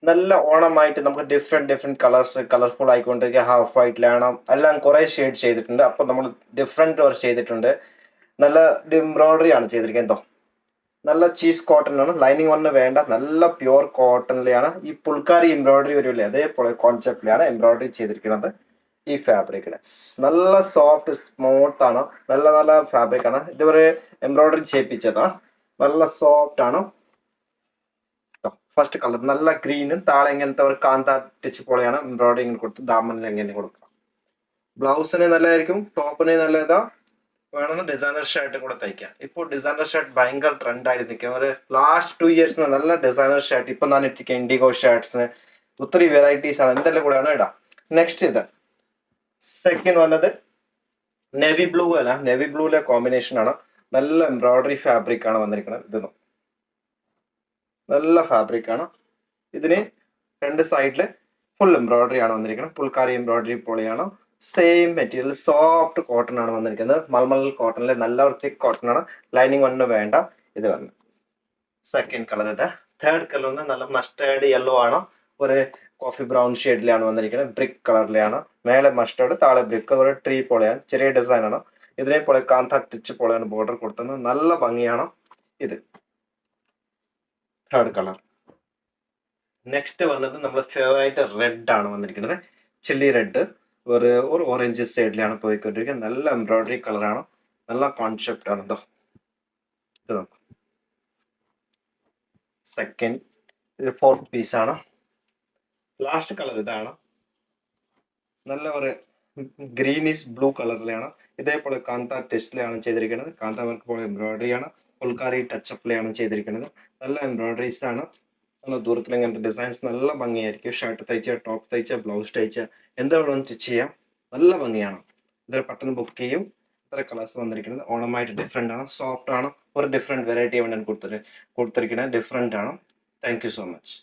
നല്ല ഓണമായിട്ട് നമുക്ക് different colours colourful ആയിക്കൊണ്ടിരിക്കുക. Half വൈറ്റിലാണ് എല്ലാം കുറെ ഷെയ്ഡ് ചെയ്തിട്ടുണ്ട്. അപ്പോൾ നമ്മൾ ഡിഫറെന്റ് വർക്ക് ചെയ്തിട്ടുണ്ട്. നല്ല എംബ്രോയിഡറി ആണ് ചെയ്തിരിക്കുന്നത്. എന്തോ നല്ല ചീസ് കോട്ടൺ ആണ്. ലൈനിങ് ഒന്നും വേണ്ട. നല്ല പ്യുവർ കോട്ടണിലാണ് ഈ പുൾക്കാരി എംബ്രോയിഡറി വരില്ലേ, അതേപോലെ കോൺസെപ്റ്റിലാണ് എംബ്രോയിഡറി ചെയ്തിരിക്കുന്നത്. ഈ ഫാബ്രിക്കിന് നല്ല സോഫ്റ്റ് സ്മൂത്ത് ആണ്. നല്ല നല്ല ഫാബ്രിക് ആണ്. ഇതുവരെ എംബ്രോയിഡറി ചെയ്യിപ്പിച്ചതാണ്. നല്ല സോഫ്റ്റ് ആണ്. ഫസ്റ്റ് കളർ നല്ല ഗ്രീനും താഴെ ഇങ്ങനത്തെ ഒരു കാന്ത ടച്ച് പോലെയാണ് എംബ്രോയിഡറി ഇങ്ങനെ കൊടുത്ത് ദാമനിൽ എങ്ങനെ കൊടുക്കണം. ബ്ലൗസിന് നല്ലതായിരിക്കും, ടോപ്പിന് നല്ലതാ. വേണമെന്ന് ഡിസൈനർ ഷർട്ട് കൂടെ തയ്ക്കാം. ഇപ്പോൾ ഡിസൈനർ ഷർട്ട് ഭയങ്കര ട്രെൻഡ് ആയിട്ട് നിൽക്കും. ഒരു ലാസ്റ്റ് 2 ഇയേഴ്സിന് നല്ല ഡിസൈനർ ഷർട്ട് ഇപ്പൊ ഞാൻ ഇട്ടിരിക്കുക. ഇൻഡിഗോ ഷർട്ട്സിന് ഒത്തിരി വെറൈറ്റീസ് ആണ്. എന്തെല്ലാം കൂടെയാണ് ഇടാം. നെക്സ്റ്റ് ഇത് സെക്കൻഡ് വന്നത് നേവി ബ്ലൂ അല്ല, നേവി ബ്ലൂവിലെ കോമ്പിനേഷൻ ആണ്. നല്ല എംബ്രോയിഡറി ഫാബ്രിക് ആണ് വന്നിരിക്കുന്നത്. ഇതൊന്നും നല്ല ഫാബ്രിക് ആണ്. ഇതിന് രണ്ട് സൈഡില് ഫുൾ എംബ്രോയിഡറി ആണ് വന്നിരിക്കുന്നത്. ഫുൾക്കാരി എംബ്രോയിഡറി പോലെയാണ്. സെയിം മെറ്റീരിയൽ സോഫ്റ്റ് കോട്ടൺ ആണ് വന്നിരിക്കുന്നത്. മൽമൽ കോട്ടണിലെ നല്ല ഒരു തിക്ക് കോട്ടൺ ആണ്. ലൈനിങ് ഒന്നും വേണ്ട. ഇത് വന്നു സെക്കൻഡ് കളർ. ഇത് തേർഡ് കളർ വന്ന് നല്ല മസ്റ്റേർഡ് യെല്ലോ ആണ്. ഒരു കോഫി ബ്രൗൺ ഷെയ്ഡിലാണ് വന്നിരിക്കുന്നത്. ബ്രിക്ക് കളറിലാണ്. മേലെ മസ്റ്റേർഡ്, താഴെ ബ്രിക്ക്. ഒരു ട്രീ പോലെയാണ്, ചെറിയ ഡിസൈൻ ആണ്. ഇതിനെ പോലെ കാന്ത ടച്ച് പോലെയാണ് ബോർഡർ കൊടുത്തത്. നല്ല ഭംഗിയാണ്. ഇത് തേർഡ് കളർ. നെക്സ്റ്റ് വന്നത് നമ്മൾ ഫേവറേറ്റ് റെഡ് ആണ് വന്നിരിക്കുന്നത്. Chilli red. ഒരു ഓറഞ്ച് സൈഡിലാണ് പോയിക്കൊണ്ടിരിക്കുന്നത്. നല്ല എംബ്രോയിഡറി കളറാണ്. നല്ല കോൺസെപ്റ്റ് ആണ്. എന്തോ ഇത് നോക്കും. സെക്കൻഡ് ഇത് ഫോർത്ത് പീസ് ആണ്. ലാസ്റ്റ് കളർ ഇതാണ്. നല്ല ഒരു ഗ്രീനിഷ് ബ്ലൂ കളറിലാണ്. ഇതേപോലെ കാന്ത ടെസ്റ്റിലാണ് ചെയ്തിരിക്കുന്നത്. കാന്ത വർക്ക് പോലെ എംബ്രോയിഡറി ആണ്. ഫുൾക്കാരി ടച്ചപ്പിലാണ് ചെയ്തിരിക്കുന്നത്. നല്ല എംബ്രോയിഡറീസ് ആണ്. നല്ല ദൂരത്തിൽ ഇങ്ങനത്തെ ഡിസൈൻസ് നല്ല ഭംഗിയായിരിക്കും. ഷർട്ട് തയ്ച്ച, ടോപ്പ് തയ്ച്ച, ബ്ലൗസ് തയ്ച്ച, എന്താ വേണമെന്ന് സ്റ്റിച്ച് ചെയ്യാം. നല്ല ഭംഗിയാണ്. ഇതൊരു പെട്ടെന്ന് ബുക്ക് ചെയ്യും. ഇത്ര കളേഴ്സ് വന്നിരിക്കുന്നത്. ഓണമായിട്ട് ഡിഫറെൻ്റ് ആണ്. സോഫ്റ്റ് ആണ്. ഒരു ഡിഫറെൻറ്റ് വെറൈറ്റി ആണ് കൊടുത്തിരിക്കുന്നത്. ഡിഫറെൻ്റ് ആണ്. Thank you so much.